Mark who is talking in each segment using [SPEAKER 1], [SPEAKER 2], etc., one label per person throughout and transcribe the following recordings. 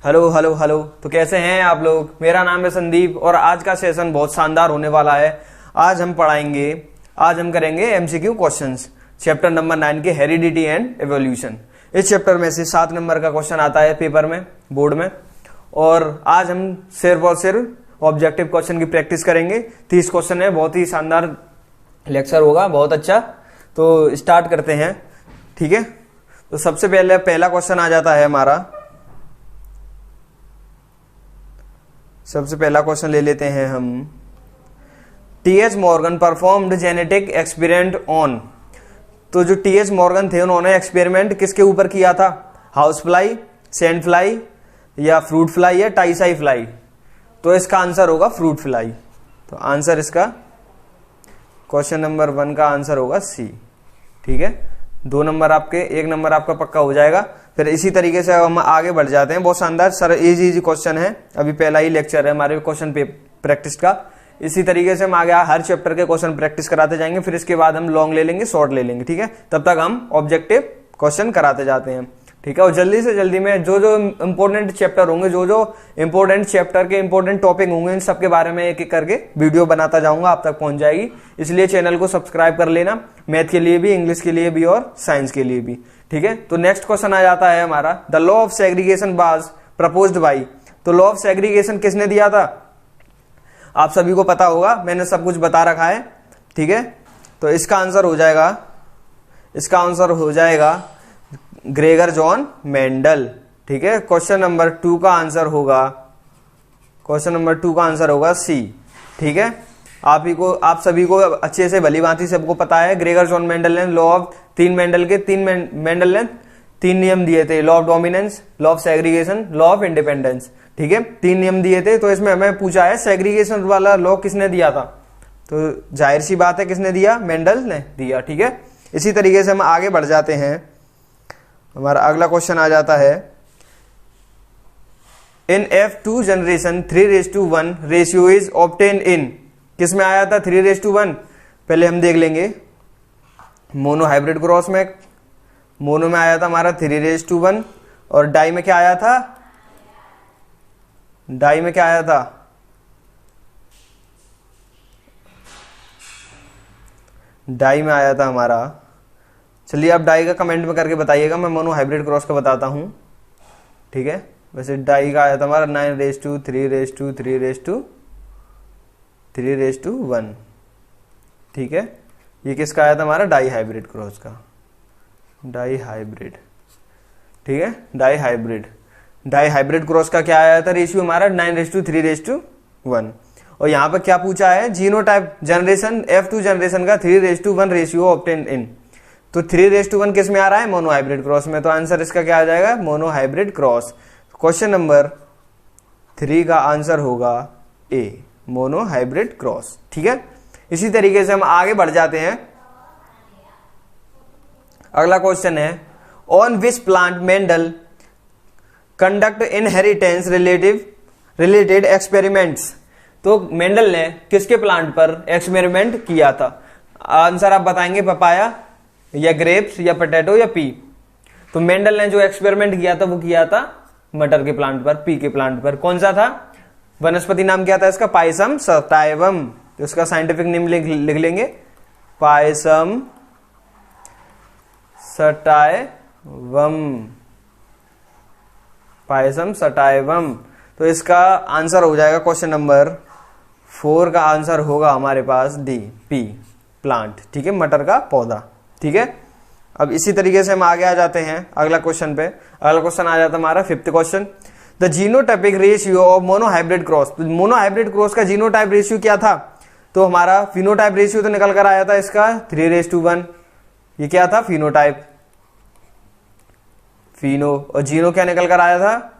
[SPEAKER 1] Hello hello hello. तो कैसे हैं आप लोग? मेरा नाम है संदीप और आज का सेशन बहुत शानदार होने वाला है। आज हम करेंगे एमसीक्यू क्वेश्चंस चैप्टर नंबर 9 के हेरिडिटी एंड एवोल्यूशन। इस चैप्टर में से 7 नंबर का क्वेश्चन आता है पेपर में, बोर्ड में, और आज हम सिर्फ और सिर्फ ऑब्जेक्टिव क्वेश्चन की प्रैक्टिस करेंगे। 30 क्वेश्चन है, बहुत ही शानदार लेक्चर होगा, बहुत अच्छा। तो स्टार्ट करते हैं, ठीक है। तो सबसे पहले पहला क्वेश्चन आ जाता है हमारा। सबसे पहला क्वेश्चन ले लेते हैं हम। TH. Morgan performed genetic experiment on. तो जो टी.एच. मॉर्गन थे उन्होंने एक्सपेरिमेंट किसके ऊपर किया था? हाउस फ्लाई, सैंड फ्लाई, या फ्रूट फ्लाई, या टाइसाई फ्लाई। तो इसका आंसर होगा फ्रूट फ्लाई। तो आंसर इसका क्वेश्चन नंबर 1 का आंसर होगा सी, ठीक है। 2 नंबर आपके, 1 नंबर आपका पक्का हो जाएगा। फिर इसी तरीके से हम आगे बढ़ जाते हैं। बहुत शानदार सर, इजी क्वेश्चन है, अभी पहला ही लेक्चर है हमारे क्वेश्चन पे प्रैक्टिस का। इसी तरीके से हम आगे हर चैप्टर के क्वेश्चन प्रैक्टिस कराते जाएंगे। फिर इसके बाद हम लॉन्ग ले लेंगे, शॉर्ट ले लेंगे, ठीक है। तब तक हम ऑब्जेक्टिव क्वेश्चन कराते जाते हैं, ठीक है। और जल्दी से जल्दी में जो जो इंपॉर्टेंट चैप्टर होंगे, जो जो इंपॉर्टेंट चैप्टर के इंपॉर्टेंट टॉपिक होंगे, इन सबके बारे में एक एक करके वीडियो बनाता जाऊंगा, आप तक पहुंच जाएगी। इसलिए चैनल को सब्सक्राइब कर लेना, मैथ के लिए भी, इंग्लिश के लिए भी और साइंस के लिए भी, ठीक है। तो नेक्स्ट क्वेश्चन आ जाता है हमारा। The law of segregation was proposed by. तो लॉ ऑफ सेग्रीगेशन किसने दिया था? आप सभी को पता होगा, मैंने सब कुछ बता रखा है, ठीक है। तो इसका आंसर हो जाएगा ग्रेगर जॉन मेंडल, ठीक है। क्वेश्चन नंबर 2 का आंसर होगा सी, ठीक है। आप सभी को अच्छे से भली भांति सबको पता है, ग्रेगर जॉन मेंडल ने लॉ ऑफ मेंडल ने 3 नियम दिए थे। Law of dominance, law of segregation, law of independence, ठीक है। 3 नियम दिए थे। तो इसमें हमें पूछा है सेग्रीगेशन वाला लॉ किसने दिया था? तो जाहिर सी बात है किसने दिया? मेंडल ने दिया, ठीक है। इसी तरीके से हम आगे बढ़ जाते हैं। हमारा अगला क्वेश्चन आ जाता है। इन F2 generation 3:1 ratio is obtain इन। किस में आया था 3:1? पहले हम देख लेंगे। मोनो हाइब्रिड क्रॉस में, मोनो में आया था हमारा 3:1, और डाई में क्या आया था? डाई में आया था हमारा, चलिए आप डाई का कमेंट में करके बताइएगा, मैं मोनो हाइब्रिड क्रॉस का बताता हूं, ठीक है। वैसे डाई का आया था हमारा 9:3:1, ठीक है। ये किसका आया था हमारा? डाई हाइब्रिड क्रॉस का, डाई हाइब्रिड, ठीक है। डाई हाइब्रिड क्रॉस का क्या आया था रेशियो हमारा? 9:3:1। और यहां पर क्या पूछा है? जीनोटाइप जनरेशन F2 जनरेशन का 3:1 रेशियो ऑब्टेन इन। तो 3:1 किस में आ रहा है? मोनो हाइब्रिड क्रॉस में। तो आंसर इसका क्या आ जाएगा? Mono hybrid cross. Question number 3 का आंसर होगा ए, मोनो हाइब्रिड क्रॉस, ठीक है। इसी तरीके से हम आगे बढ़ जाते हैं। अगला क्वेश्चन है, on which plant Mendel conduct inheritance related experiments. तो मेंडल ने किसके प्लांट पर एक्सपेरिमेंट किया था? आंसर आप बताएंगे, पपाया या ग्रेप्स या पोटैटो या पी। तो मेंडल ने जो एक्सपेरिमेंट किया था वो किया था मटर के प्लांट पर, पी के प्लांट पर। कौन सा था? वनस्पति नाम क्या था इसका? पायसम सटाइवम। तो इसका साइंटिफिक नेम लिख लेंगे, पायसम सटाइवम। तो इसका आंसर हो जाएगा क्वेश्चन नंबर 4 का आंसर होगा हमारे पास डी, पी प्लांट, ठीक है, मटर का पौधा, ठीक है। अब इसी तरीके से हम आगे आ जाते हैं अगला क्वेश्चन पे। अगला क्वेश्चन आ जाता है हमारा 5th question. The genotypic ratio of mono hybrid cross. तो मोनो हाइब्रिड क्रॉस का जीनोटाइप रेशियो क्या था? तो हमारा फिनोटाइप रेशियो तो निकल कर आया था इसका 3:1। ये क्या था? फिनोटाइप, फिनो। और जीनो क्या निकल कर आया था?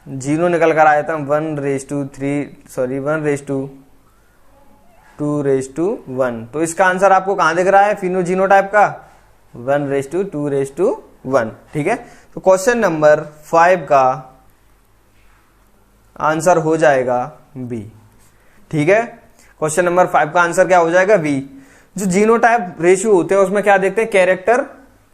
[SPEAKER 1] जीनो निकल कर आया था 1:2:1। तो इसका आंसर आपको कहां दिख रहा है फिनो जीनोटाइप का? 1:2:1, ठीक है। तो क्वेश्चन नंबर 5 का आंसर हो जाएगा बी, ठीक है। क्वेश्चन नंबर 5 का आंसर क्या हो जाएगा? बी। जो जीनोटाइप रेशियो होते हैं उसमें क्या देखते हैं? कैरेक्टर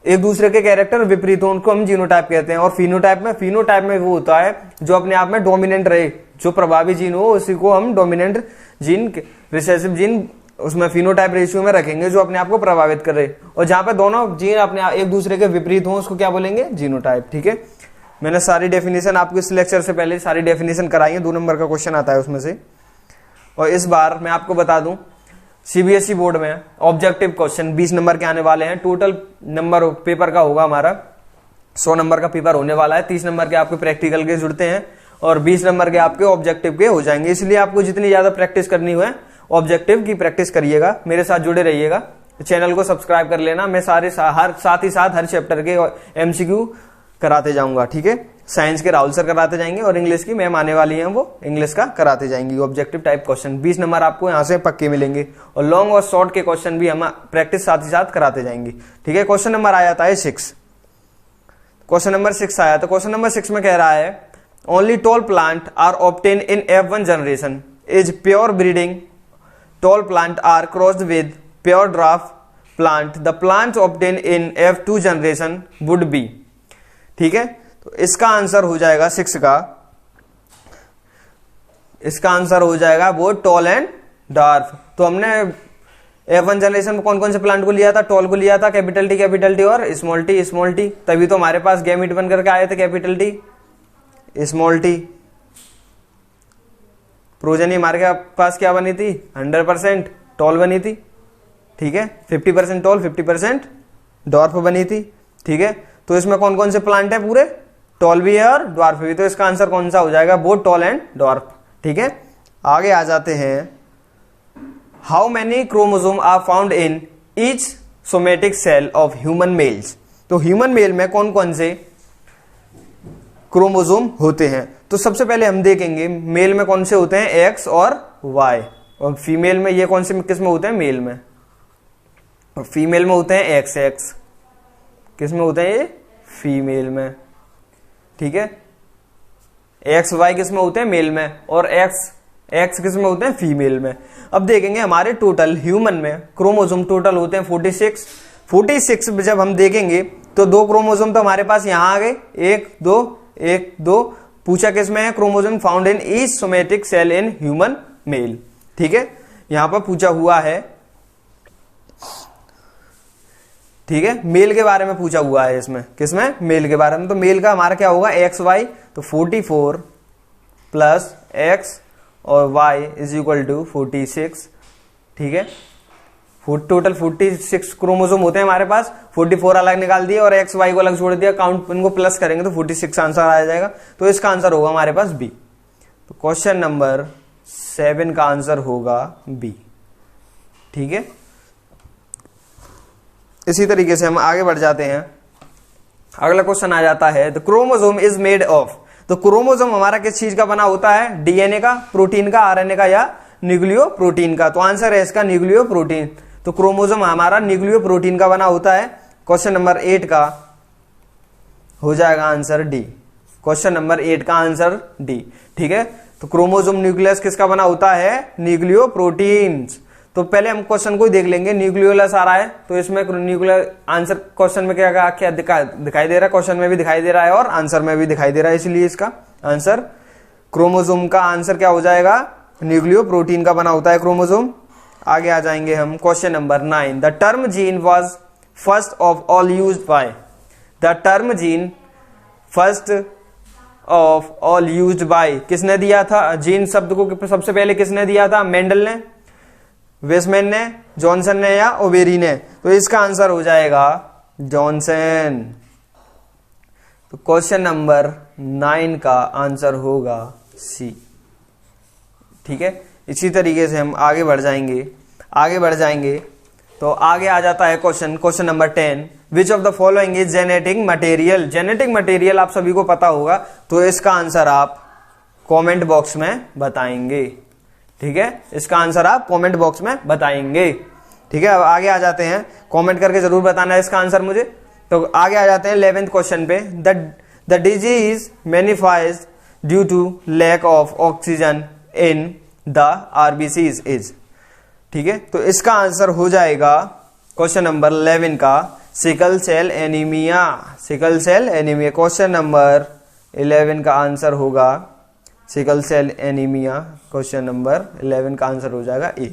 [SPEAKER 1] एक दूसरे के कैरेक्टर विपरीत हो उनको हम जीनोटाइप कहते हैं। और फिनोटाइप में वो होता है जो अपने आप में डोमिनेंट रहे, जो प्रभावी जीन हो उसी को हम डोमिनेंट जीन, रिसेसिव जीन उसमें फिनोटाइप रेशियो में रखेंगे जो अपने आप को प्रभावित कर रहे। और जहां पे दोनों जीन अपने एक दूसरे के विपरीत हो उसको क्या बोलेंगे, जीनोटाइप। ठीक है, मैंने सारी डेफिनेशन आपको इस लेक्चर से पहले सारी डेफिनेशन कराई है, 2 नंबर का क्वेश्चन आता है उसमें से। और इस बार मैं आपको बता दूं सीबीएसई बोर्ड में ऑब्जेक्टिव क्वेश्चन 20 नंबर के आने वाले हैं। टोटल नंबर पेपर का होगा हमारा 100 नंबर का पेपर होने वाला है। 30 नंबर के आपके प्रैक्टिकल के जुड़ते हैं और 20 नंबर के आपके ऑब्जेक्टिव के हो जाएंगे। इसलिए आपको जितनी ज्यादा प्रैक्टिस करनी हो ऑब्जेक्टिव की प्रैक्टिस करिएगा, मेरे साथ जुड़े रहिएगा, चैनल को सब्सक्राइब कर लेना। मैं साथ ही साथ हर चैप्टर के एमसीक्यू कराते जाऊंगा। ठीक है, साइंस के राहुल सर कराते जाएंगे और इंग्लिश की मैम आने वाली हैं, वो इंग्लिश का कराते जाएंगी। ऑब्जेक्टिव टाइप क्वेश्चन 20 नंबर आपको यहाँ से पक्के मिलेंगे और लॉन्ग और शॉर्ट के क्वेश्चन भी हम प्रैक्टिस साथ ही साथ कराते जाएंगे। ठीक है, क्वेश्चन नंबर आ जाता है 6। क्वेश्चन नंबर 6 आया, तो क्वेश्चन नंबर 6 में कह रहा है only tall plant are obtain in F1 generation is pure breeding tall plant are crossed with pure dwarf plant, the plants obtained in F2 generation would be। ठीक है, तो इसका आंसर हो जाएगा 6 का, इसका आंसर हो जाएगा वो टॉल एंड डार्फ। तो हमने F1 जनरेशन में कौन कौन से प्लांट को लिया था, टॉल को लिया था, कैपिटल टी और स्मॉल टी, तभी तो हमारे पास गैमेट बन करके आए थे capital T small T. Progeny हमारे पास क्या बनी थी, 100% टॉल बनी थी। ठीक है, 50% टॉल 50% डॉर्फ बनी थी। ठीक है, तो इसमें कौन कौन से प्लांट है, पूरे टॉल भी है और डॉर्फ भी, तो इसका आंसर कौन सा हो जाएगा, बोथ टॉल एंड डॉर्फ। ठीक है, आगे आ जाते हैं। How many chromosome are found in each somatic cell of human males. तो ह्यूमन मेल में कौन कौन से क्रोमोसोम होते हैं, तो सबसे पहले हम देखेंगे मेल में कौन से होते हैं, एक्स और वाई, और फीमेल में ये कौन से किस में होते हैं, मेल में, और फीमेल में होते हैं एक्स किस में होते हैं, ये फीमेल में। ठीक है, एक्स वाई किस में होते हैं, मेल में, और एक्स किस में होते हैं, फीमेल में। अब देखेंगे हमारे टोटल ह्यूमन में क्रोमोसोम टोटल होते हैं 46 जब हम देखेंगे तो 2 क्रोमोसोम तो हमारे पास यहां आ गए, 1 2 पूछा किस में है, chromosome found in each somatic cell in human male. ठीक है, यहां पर पूछा हुआ है, ठीक है, मेल के बारे में पूछा हुआ है इसमें, किसमें, मेल के बारे में। तो मेल का हमारा क्या होगा, एक्स वाई, तो 44 प्लस एक्स और वाई इज इक्वल टू 46। ठीक है, टोटल 46 क्रोमोसोम होते हैं हमारे पास, 44 अलग निकाल दिए और एक्स वाई को अलग छोड़ दिया, काउंट इनको प्लस करेंगे तो 46 आंसर आ जाएगा। तो इसका आंसर होगा हमारे पास बी। तो क्वेश्चन नंबर 7 का आंसर होगा बी। ठीक है, इसी तरीके से हम आगे बढ़ जाते हैं। अगला क्वेश्चन आ जाता है the chromosome is made of. तो क्रोमोसोम हमारा किस चीज का बना होता है, डीएनए का, प्रोटीन का, आरएनए का या न्यूक्लियो प्रोटीन का। तो आंसर है इसका न्यूक्लियो प्रोटीन। तो क्रोमोसोम हमारा न्यूक्लियो प्रोटीन का बना होता है। क्वेश्चन नंबर 8 का हो जाएगा आंसर डी। क्वेश्चन नंबर 8 का आंसर डी। ठीक है, तो क्रोमोसोम न्यूक्लियस किसका बना होता है, न्यूक्लियो प्रोटीन्स। तो पहले हम क्वेश्चन को देख लेंगे, न्यूक्लियोलस आ रहा है तो इसमें न्यूक्लियर आंसर क्वेश्चन में क्या दिखाई दे रहा है, क्वेश्चन में भी दिखाई दे रहा है और आंसर में भी दिखाई दे रहा है, इसलिए इसका आंसर क्रोमोसोम का आंसर क्या हो जाएगा, न्यूक्लियो प्रोटीन का बना होता है क्रोमोसोम। आगे आ जाएंगे हम question number 9। The term gene was first of all used by. The term gene first of all used by किसने दिया था, जीन शब्द को सबसे पहले किसने दिया था, मेंडल ने, वेसमैन ने, जॉनसन ने या ओबेरी ने। तो इसका आंसर हो जाएगा जॉनसन। तो क्वेश्चन नंबर 9 का आंसर होगा सी। ठीक है, इसी तरीके से हम आगे बढ़ जाएंगे। तो आगे आ जाता है question number 10। Which of the following is genetic material. Genetic material आप सभी को पता होगा, तो इसका आंसर आप कमेंट बॉक्स में बताएंगे। ठीक है, इसका आंसर आप कमेंट बॉक्स में बताएंगे। ठीक है, अब आगे आ जाते हैं, कमेंट करके जरूर बताना है इसका आंसर मुझे। तो आगे आ जाते हैं 11th क्वेश्चन पे। The disease manifest due to lack of oxygen in the RBCs is. ठीक है, तो इसका आंसर हो जाएगा क्वेश्चन नंबर 11 का sickle cell anaemia, sickle cell anaemia. Question number 11 का आंसर होगा sickle cell anaemia. Question number 11 का आंसर हो जाएगा ए।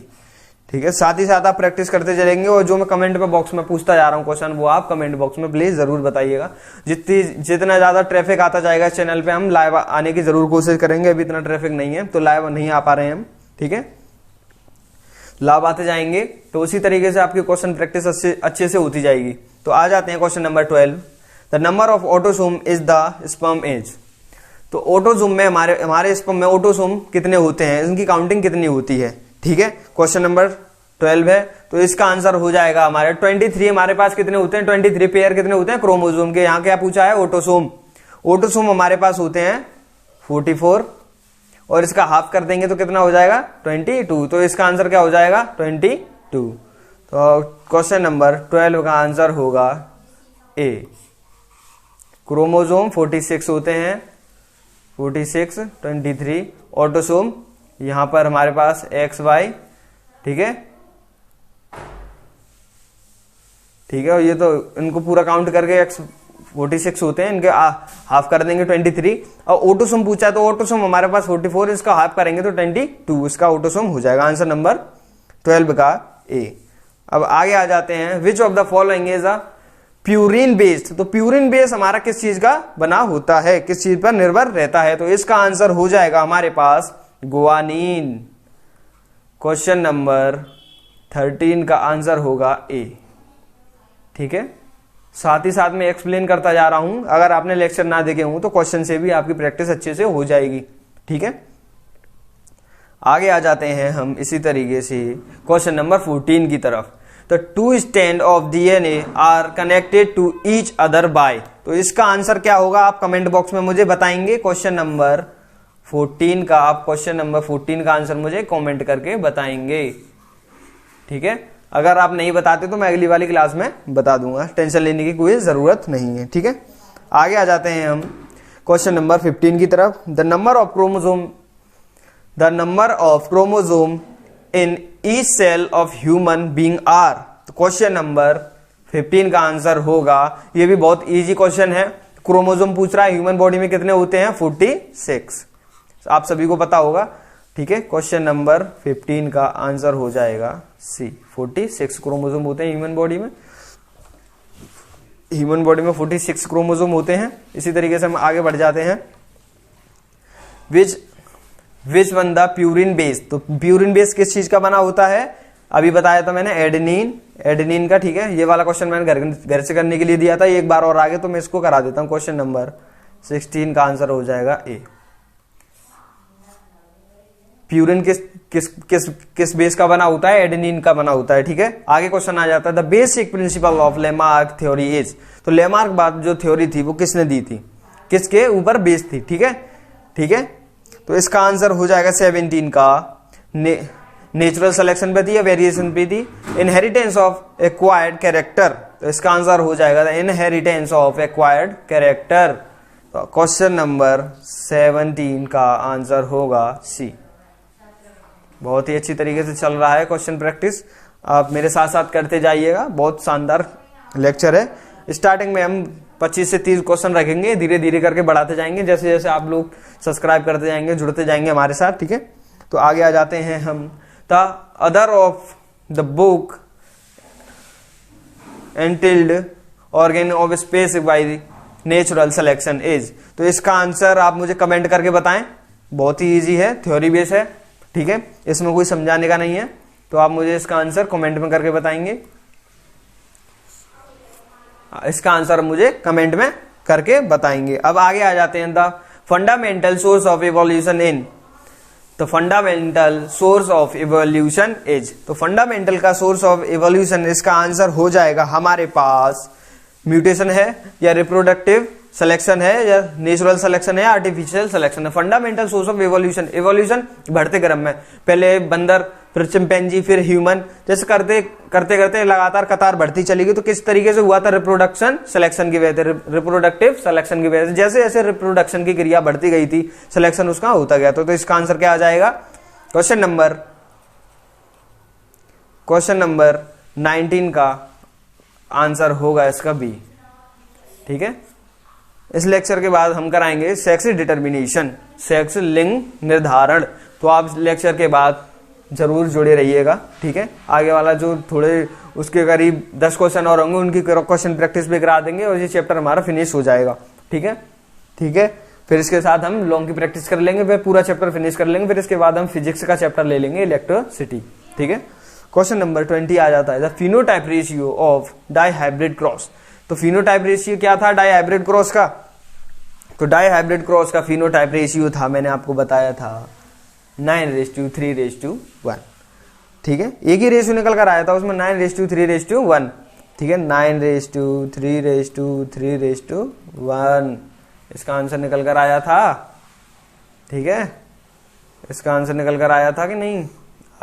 [SPEAKER 1] ठीक है, साथ ही साथ आप प्रैक्टिस करते चलेंगे और जो मैं कमेंट में बॉक्स में पूछता जा रहा हूं क्वेश्चन, वो आप कमेंट बॉक्स में प्लीज जरूर बताइएगा। जितना ज्यादा ट्रैफिक आता जाएगा इस चैनल पे, हम लाइव आने की जरूर कोशिश करेंगे। अभी इतना ट्रैफिक नहीं है तो लाइव नहीं आ पा रहे हैं हम। ठीक है, लाइव आते जाएंगे तो उसी तरीके से आपकी क्वेश्चन प्रैक्टिस अच्छे से होती जाएगी। तो आ जाते हैं question number 12। The number of autosome is the sperm age. तो ऑटोसोम में हमारे स्पर्म में ऑटोसोम कितने होते हैं, इनकी काउंटिंग कितनी होती है। ठीक है, क्वेश्चन नंबर 12 है तो इसका आंसर हो जाएगा हमारे 23। हमारे पास कितने होते हैं, 23 पेयर कितने होते हैं क्रोमोसोम के। यहाँ क्या पूछा है, ऑटोसोम। ऑटोसोम हमारे पास होते हैं 44 और इसका हाफ कर देंगे तो कितना हो जाएगा 22। तो इसका आंसर क्या हो जाएगा 22। तो क्वेश्चन नंबर 12 का आंसर होगा ए। क्रोमोसोम 46 होते हैं, 46, 23। ऑटोसोम यहां पर हमारे पास XY। ठीक है, ठीक है, और ये तो इनको पूरा काउंट करके 46 होते हैं, इनके हाफ कर देंगे 23। और ऑटोसोम पूछा है तो ऑटोसोम हमारे पास 44, इसका हाफ करेंगे तो 22, इसका ऑटोसोम हो जाएगा आंसर नंबर 12 का ए। अब आगे आ जाते हैं, विच of the following is a purine based. तो प्यूरिन बेस हमारा किस चीज का बना होता है, किस चीज पर निर्भर रहता है। तो इसका आंसर हो जाएगा हमारे पास गुआनिन। क्वेश्चन नंबर 13 का आंसर होगा ए। ठीक है, साथ ही साथ में एक्सप्लेन करता जा रहा हूं, अगर आपने लेक्चर ना देखे हूं तो क्वेश्चन से भी आपकी प्रैक्टिस अच्छे से हो जाएगी। ठीक है, आगे आ जाते हैं हम इसी तरीके से क्वेश्चन नंबर 14 की तरफ। तो 2 strand of DNA are connected to each other by. तो इसका आंसर क्या होगा आप कमेंट बॉक्स में मुझे बताएंगे। क्वेश्चन नंबर 14 का, आप क्वेश्चन नंबर 14 का आंसर मुझे कमेंट करके बताएंगे। ठीक है, अगर आप नहीं बताते तो मैं अगली वाली क्लास में बता दूंगा, टेंशन लेने की कोई जरूरत नहीं है। ठीक है, आगे आ जाते हैं हम क्वेश्चन नंबर 15 की तरफ। The number of chromosome in each cell of human being are. तो क्वेश्चन नंबर 15 का आंसर होगा, ये भी बहुत इजी क्वेश्चन है। क्रोमोसोम पूछ रहा है ह्यूमन बॉडी में कितने होते हैं 46, आप सभी को पता होगा। ठीक है, क्वेश्चन नंबर 15 का आंसर हो जाएगा सी। 46 क्रोमोसोम होते हैं ह्यूमन बॉडी में। ह्यूमन बॉडी में 46 क्रोमोसोम होते हैं। इसी तरीके से हम आगे बढ़ जाते हैं। Which one the purine base. तो प्यूरिन बेस किस चीज का बना होता है, अभी बताया था मैंने, एडेनिन का। ठीक है, ये वाला क्वेश्चन मैंने घर से करने के लिए दिया था, एक बार और आगे तो मैं इसको करा देता हूं। क्वेश्चन नंबर 16 का आंसर हो जाएगा ए। प्यूरिन किस बेस का बना होता है, एडेनिन का बना होता है। ठीक है, आगे क्वेश्चन आ जाता है, the basic principle of Lamarck theory is. तो लेमार्क बात जो थ्योरी थी वो किसने दी थी, किसके ऊपर बेस थी। ठीक है, ठीक है, तो इसका आंसर हो जाएगा 17 का। नेचुरल सिलेक्शन पे थी या वेरिएशन पे थी, इनहेरिटेंस ऑफ एक्वायर्ड कैरेक्टर। तो इसका आंसर हो जाएगा इनहेरिटेंस ऑफ एक्वायर्ड कैरेक्टर। तो क्वेश्चन नंबर 17 का आंसर होगा सी। बहुत ही अच्छी तरीके से चल रहा है क्वेश्चन प्रैक्टिस, आप मेरे साथ साथ करते जाइएगा। बहुत शानदार लेक्चर है। स्टार्टिंग में हम 25 से 30 क्वेश्चन रखेंगे, धीरे धीरे करके बढ़ाते जाएंगे जैसे जैसे आप लोग सब्सक्राइब करते जाएंगे, जुड़ते जाएंगे हमारे साथ। ठीक है, तो आगे आ जाते हैं हम। The author of the book entitled origin of species by natural selection is. तो इसका आंसर आप मुझे कमेंट करके बताएं। बहुत ही इजी है, थ्योरी बेस है। ठीक है, इसमें कोई समझाने का नहीं है, तो आप मुझे इसका आंसर कमेंट में करके बताएंगे। इसका आंसर मुझे कमेंट में करके बताएंगे। अब आगे आ जाते हैं, the fundamental source of evolution in. तो fundamental source of evolution is. तो फंडामेंटल का सोर्स ऑफ इवोल्यूशन, इसका आंसर हो जाएगा हमारे पास म्यूटेशन है या रिप्रोडक्टिव सिलेक्शन है या नेचुरल सिलेक्शन है या आर्टिफिशियल सिलेक्शन है। Fundamental source of evolution, evolution बढ़ते क्रम में, पहले बंदर, फिर चिंपैंजी, फिर ह्यूमन, जैसे करते करते करते लगातार कतार बढ़ती चली गई। तो किस तरीके से हुआ था, रिप्रोडक्शन सिलेक्शन की वजह से, रिप्रोडक्टिव सिलेक्शन की वजह से। जैसे जैसे रिप्रोडक्शन की क्रिया बढ़ती गई थी, सिलेक्शन उसका होता गया। तो इसका आंसर क्या आ जाएगा, क्वेश्चन नंबर 19 का आंसर होगा इसका बी। ठीक है, इस लेक्चर के बाद हम कराएंगे सेक्स डिटर्मिनेशन, सेक्स लिंग निर्धारण। तो आप लेक्चर के बाद जरूर जुड़े रहिएगा। ठीक है, आगे वाला जो थोड़े उसके करीब 10 क्वेश्चन और होंगे उनकी क्वेश्चन प्रैक्टिस भी करा देंगे और ये चैप्टर हमारा फिनिश हो जाएगा। ठीक है, ठीक है, फिर इसके साथ हम लॉन्ग की प्रैक्टिस कर लेंगे, फिर पूरा चैप्टर फिनिश कर लेंगे, फिर इसके बाद हम फिजिक्स का चैप्टर ले लेंगे, इलेक्ट्रिसिटी। ठीक है, क्वेश्चन नंबर 20 आ जाता है, the phenotype ratio of dihybrid cross. तो फिनोटाइप रेशियो क्या था डाइहाइब्रिड क्रॉस का? तो डाइहाइब्रिड क्रॉस का फिनोटाइप रेशियो था, मैंने आपको बताया था 9:3:1। ठीक है, एक ही रेशियो निकल कर आया था उसमें 9:3:1। ठीक है, 9:3:3:1 इसका आंसर निकल कर आया था। ठीक है, इसका आंसर निकल कर आया था कि नहीं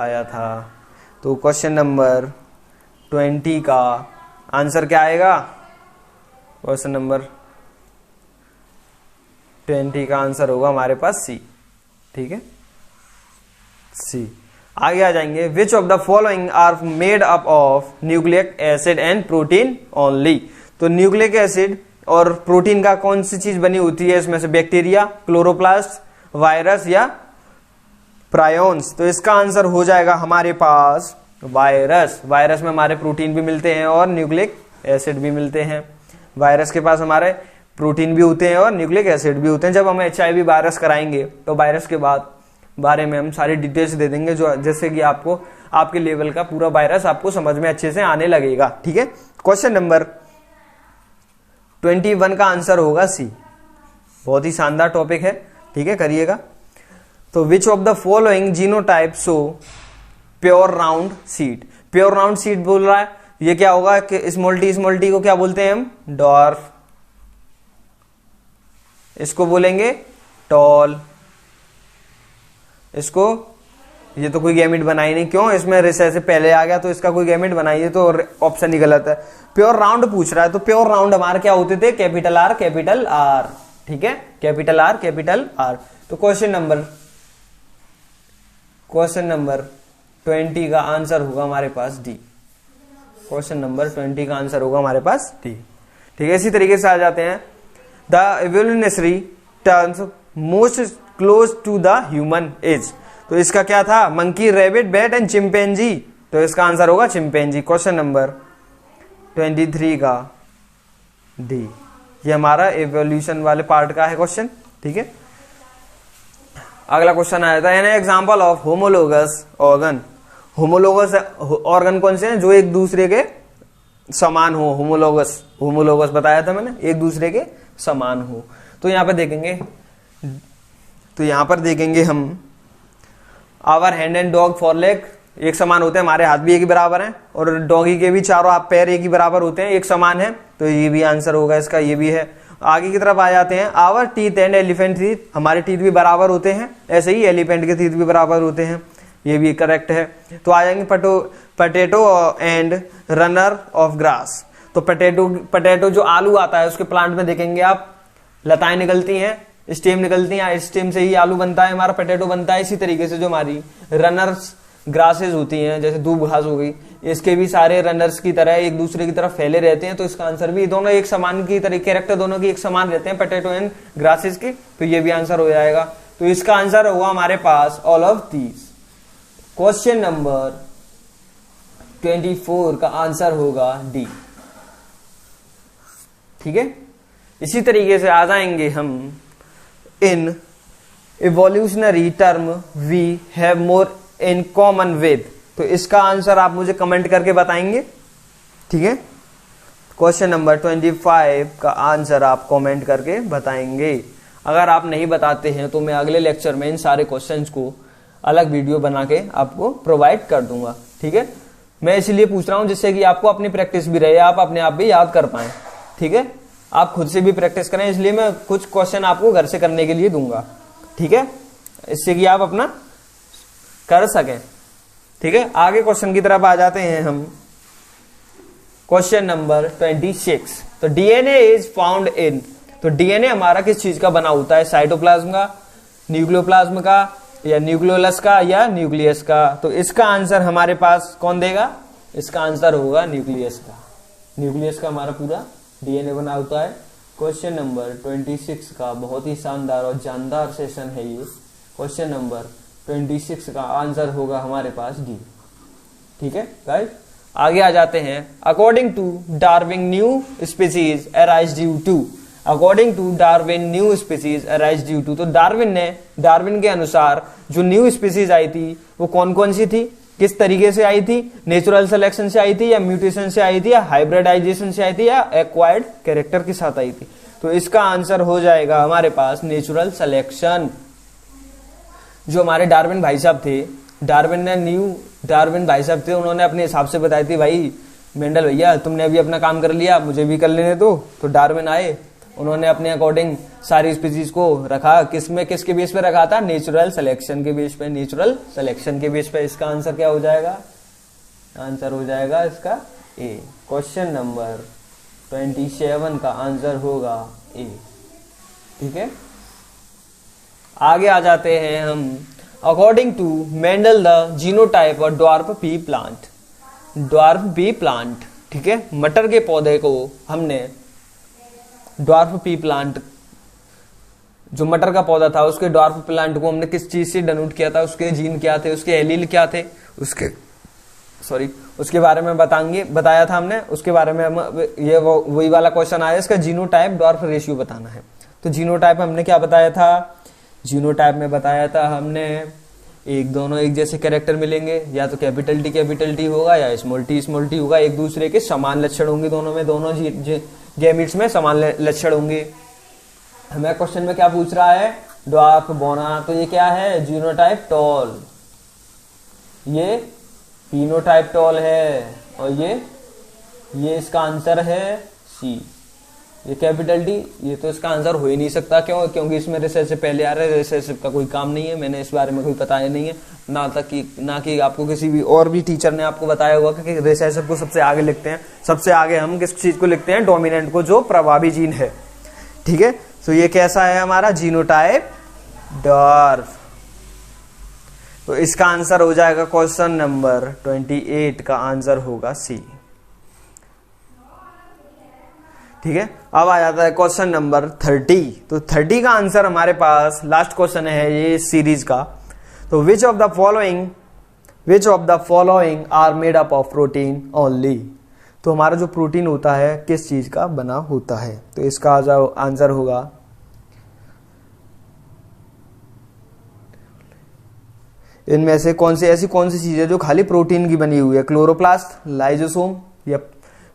[SPEAKER 1] आया था? तो क्वेश्चन नंबर 20 का आंसर क्या आएगा? क्वेश्चन नंबर 20 का आंसर होगा हमारे पास सी। ठीक है, सी। आगे आ जाएंगे, which of the following are made up of nucleic acid and protein only. तो न्यूक्लिक एसिड और प्रोटीन का कौन सी चीज बनी होती है इसमें से? बैक्टीरिया, क्लोरोप्लास्ट, वायरस या प्रायोन्स। तो इसका आंसर हो जाएगा हमारे पास वायरस। वायरस में हमारे प्रोटीन भी मिलते हैं और न्यूक्लिक एसिड भी मिलते हैं। वायरस के पास हमारे प्रोटीन भी होते हैं और न्यूक्लिक एसिड भी होते हैं। जब हम HIV वायरस कराएंगे तो वायरस के बारे में हम सारी डिटेल्स दे देंगे, जो जैसे कि आपको आपके लेवल का पूरा वायरस आपको समझ में अच्छे से आने लगेगा। ठीक है, क्वेश्चन नंबर 21 का आंसर होगा सी। बहुत ही शानदार टॉपिक है। ठीक है, करिएगा। तो which of the following genotype show pure round seed. Pure round seed बोल रहा है, ये क्या होगा कि स्मॉल टी को क्या बोलते हैं हम? डॉर्फ। इसको बोलेंगे टॉल। इसको, ये तो कोई गैमेट बनाई नहीं, क्यों? इसमें रिसेस से पहले आ गया तो इसका कोई गैमेट बनाइए, तो ऑप्शन ही गलत है। प्योर राउंड पूछ रहा है, तो प्योर राउंड हमारे क्या होते थे? Capital R capital R. ठीक है, कैपिटल आर कैपिटल आर। तो क्वेश्चन नंबर 20 का आंसर होगा हमारे पास डी। क्वेश्चन नंबर 20 का आंसर होगा हमारे पास डी। ठीक है, इसी तरीके से आ जाते हैं, the evolutionary terms most close to the human age. तो इसका क्या था? Monkey, rabbit, bat and chimpanzee. तो इसका आंसर होगा चिंपैंजी। क्वेश्चन नंबर 23 का डी। ये हमारा एवोल्यूशन वाले पार्ट का है क्वेश्चन। ठीक है, अगला क्वेश्चन आया था, an example of homologous organ. Homologous organ कौन से हैं? जो एक दूसरे के समान हो। होमोलोगस बताया था मैंने, एक दूसरे के समान हो। तो यहां पर देखेंगे हम, our hand and dog foreleg एक समान होते हैं, हमारे हाथ भी एक ही बराबर हैं, और डॉगी के भी चारों हाथ पैर एक ही बराबर होते हैं, एक समान है। तो ये भी आंसर होगा इसका, ये भी है। आगे की तरफ आ जाते हैं, our teeth and elephant teeth, हमारे टीथ भी बराबर होते हैं, ऐसे ही एलिफेंट के टीथ भी बराबर होते हैं, ये भी करेक्ट है। तो आ जाएंगे potato and runner of grass. तो पटेटो जो आलू आता है उसके प्लांट में देखेंगे आप, लताएं निकलती हैं, स्टेम निकलती हैं, स्टेम से ही आलू बनता है, हमारा पटेटो बनता है। इसी तरीके से जो हमारी रनर्स ग्रासेस होती हैं, जैसे दूब घास हो गई, इसके भी सारे रनर्स की तरह एक दूसरे की तरफ फैले रहते हैं। तो इसका आंसर भी, दोनों एक समान की तरह, कैरेक्टर दोनों की एक समान रहते हैं, पटेटो एंड ग्रासेस के। तो ये भी आंसर हो जाएगा। तो इसका आंसर होगा हमारे पास all of these. Question number 24 का आंसर होगा डी। ठीक है, इसी तरीके से आ जाएंगे हम, in evolutionary term we have more in common with. तो इसका आंसर आप मुझे कमेंट करके बताएंगे। ठीक है, क्वेश्चन नंबर 25 का आंसर आप कमेंट करके बताएंगे। अगर आप नहीं बताते हैं तो मैं अगले लेक्चर में इन सारे क्वेश्चंस को अलग वीडियो बना के आपको प्रोवाइड कर दूंगा। ठीक है, मैं इसलिए पूछ रहा हूं जिससे कि आपको अपनी प्रैक्टिस भी रहे, आप अपने आप भी याद कर पाए। ठीक है, आप खुद से भी प्रैक्टिस करें, इसलिए मैं कुछ क्वेश्चन आपको घर से करने के लिए दूंगा। ठीक है, इससे कि आप अपना कर सकें। ठीक है, आगे क्वेश्चन की तरफ आ जाते हैं हम। क्वेश्चन नंबर 26, तो डीएनए इज फाउंड इन। तो डीएनए हमारा किस चीज का बना होता है? साइटोप्लाज्म का, न्यूक्लियोप्लाज्म का, या न्यूक्लियोलस का, या न्यूक्लियस का। तो इसका आंसर हमारे पास कौन देगा? इसका आंसर होगा न्यूक्लियस का। न्यूक्लियस का हमारा पूरा डीएनए बना होता है। क्वेश्चन नंबर 26 का बहुत ही शानदार और जानदार सेशन है ये। क्वेश्चन नंबर 26 का आंसर होगा हमारे पास डी। ठीक है गाइस, आगे आ जाते हैं। According to Darwin new species arise due to, according to Darwin new species arise due to, तो डार्विन के अनुसार जो न्यू स्पीसीज आई थी वो कौन कौन सी थी, किस तरीके से आई थी, नेचुरल सिलेक्शन से आई थी या म्यूटेशन से आई थी या हाइब्रिडाइजेशन से आई थी या एक्वायर्ड कैरेक्टर के साथ आई थी। तो इसका आंसर हो जाएगा हमारे पास नेचुरल सिलेक्शन। जो हमारे डार्विन भाई साहब थे, डार्विन भाई साहब थे, उन्होंने अपने हिसाब से बताई थी भाई मेंडल भैया तुमने अभी अपना काम कर लिया, मुझे भी कर लेने दो। तो डार्विन आए, उन्होंने अपने अकॉर्डिंग सारी स्पीसीज को रखा, किसके बेस पे रखा था, नेचुरल सिलेक्शन के बेस पे, नेचुरल सिलेक्शन के बेस पे। इसका आंसर क्या हो जाएगा, आंसर हो जाएगा इसका ए। क्वेश्चन नंबर 27 का आंसर होगा ए। ठीक है, आगे आ जाते हैं हम। According to Mendel the genotype और dwarf pea plant, dwarf pea plant, ठीक है, मटर के पौधे को हमने ड्वार्फ पी प्लांट, जो मटर का पौधा था उसके ड्वार्फ प्लांट को हमने किस चीज से डिनोट किया था, उसके जीन क्या थे, उसके एलील क्या थे, उसके बारे में बताया था हमने। उसके बारे में ये वही वाला क्वेश्चन आया, इसका जीनोटाइप ड्वार्फ रेशियो बताना है। तो जीनोटाइप हमने क्या बताया था, जीनोटाइप में बताया था हमने दोनों एक जैसे कैरेक्टर मिलेंगे, या तो कैपिटल टी होगा या स्मॉल टी होगा, एक दूसरे के समान लक्षण होंगे दोनों में, दोनों गैमीट्स में समान लक्षण होंगे। हमें क्वेश्चन में क्या पूछ रहा है, ड्वार्फ बोना, तो ये क्या है, जीनोटाइप टॉल, ये फिनोटाइप टॉल है, और ये इसका आंसर है सी। ये कैपिटल टी, ये तो इसका आंसर हो ही नहीं सकता, क्योंकि इसमें रिसेसिव पहले आ रहा है, रिसेसिव का कोई काम नहीं है, मैंने इस बारे में कोई बताया नहीं है, ना कि आपको किसी भी और भी टीचर ने आपको बताया होगा कि रिसेसिव को सबसे आगे लिखते हैं। सबसे आगे हम किस चीज को लिखते हैं, डोमिनेंट को, जो प्रभावी जीन है। ठीक है, तो ये कैसा है हमारा, जीनोटाइप ड्वार्फ। तो इसका आंसर हो जाएगा क्वेश्चन नंबर 28 का आंसर होगा सी। ठीक है, अब आ जाता है क्वेश्चन नंबर 30। तो 30 का आंसर हमारे पास लास्ट क्वेश्चन है ये सीरीज का। तो which of the following are made up of protein only, तो हमारा जो प्रोटीन होता है किस चीज का बना होता है। तो इसका आंसर होगा इनमें से कौन सी चीज है जो खाली प्रोटीन की बनी हुई है, क्लोरोप्लास्ट, लाइजोसोम या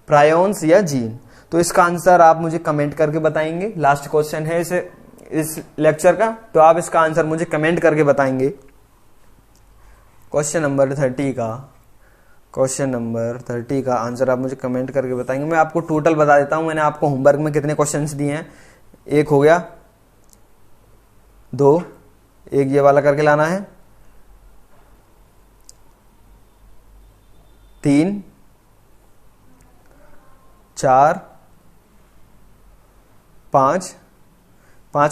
[SPEAKER 1] प्रायोन्स या जीन। तो इसका आंसर आप मुझे कमेंट करके बताएंगे। लास्ट क्वेश्चन है इस लेक्चर का, तो आप इसका आंसर मुझे कमेंट करके बताएंगे। क्वेश्चन नंबर 30 का आंसर आप मुझे कमेंट करके बताएंगे। मैं आपको टोटल बता देता हूं, मैंने आपको होमवर्क में कितने क्वेश्चंस दिए हैं। एक हो गया, 2, एक ये वाला करके लाना है, 3, 4, 5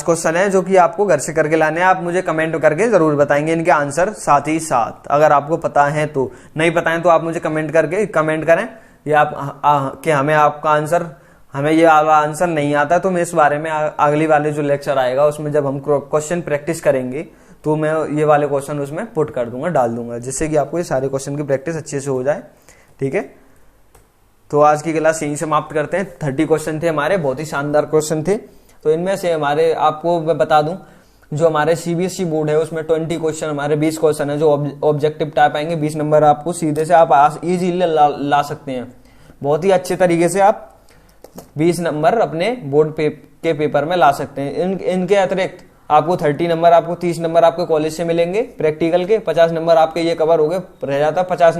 [SPEAKER 1] क्वेश्चन है जो कि आपको घर से करके लाने हैं। आप मुझे कमेंट करके जरूर बताएंगे इनके आंसर साथ ही साथ, अगर आपको पता है तो। नहीं पता है तो आप मुझे कमेंट करें या आप कि हमें ये आंसर नहीं आता, तो मैं इस बारे में अगली वाले जो लेक्चर आएगा उसमें जब हम क्वेश्चन प्रैक्टिस करेंगे तो मैं ये वाले क्वेश्चन उसमें पुट कर दूंगा, डाल दूंगा, जिससे कि आपको ये सारे क्वेश्चन की प्रैक्टिस अच्छे से हो जाए। ठीक है, तो आज की क्लास यहीं समाप्त करते हैं। 30 क्वेश्चन थे हमारे, बहुत ही शानदार क्वेश्चन थे। तो इनमें से हमारे, आपको मैं बता दूं, जो हमारे सीबीएसई बोर्ड है उसमें 20 क्वेश्चन, हमारे 20 क्वेश्चन है जो ऑब्जेक्टिव टाइप आएंगे। 20 नंबर आपको सीधे से आप इजीली ला सकते हैं, बहुत ही अच्छे तरीके से आप 20 नंबर अपने बोर्ड के पेपर में ला सकते हैं। इनके अतिरिक्त आपको 30 नंबर, आपको 30 नंबर आपके कॉलेज से मिलेंगे प्रैक्टिकल के, 50 नंबर आपके ये कवर हो गए, रह जाता 50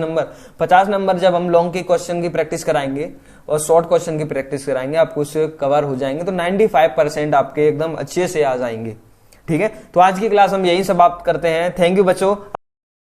[SPEAKER 1] नंबर जब हम लॉन्ग के क्वेश्चन की प्रैक्टिस कराएंगे और शॉर्ट क्वेश्चन की प्रैक्टिस कराएंगे, आपको उससे कवर हो जाएंगे। तो 95% आपके एकदम अच्छे से आ जाएंगे। ठीक है, तो आज की क्लास हम यही समाप्त करते हैं। थैंक यू बच्चों।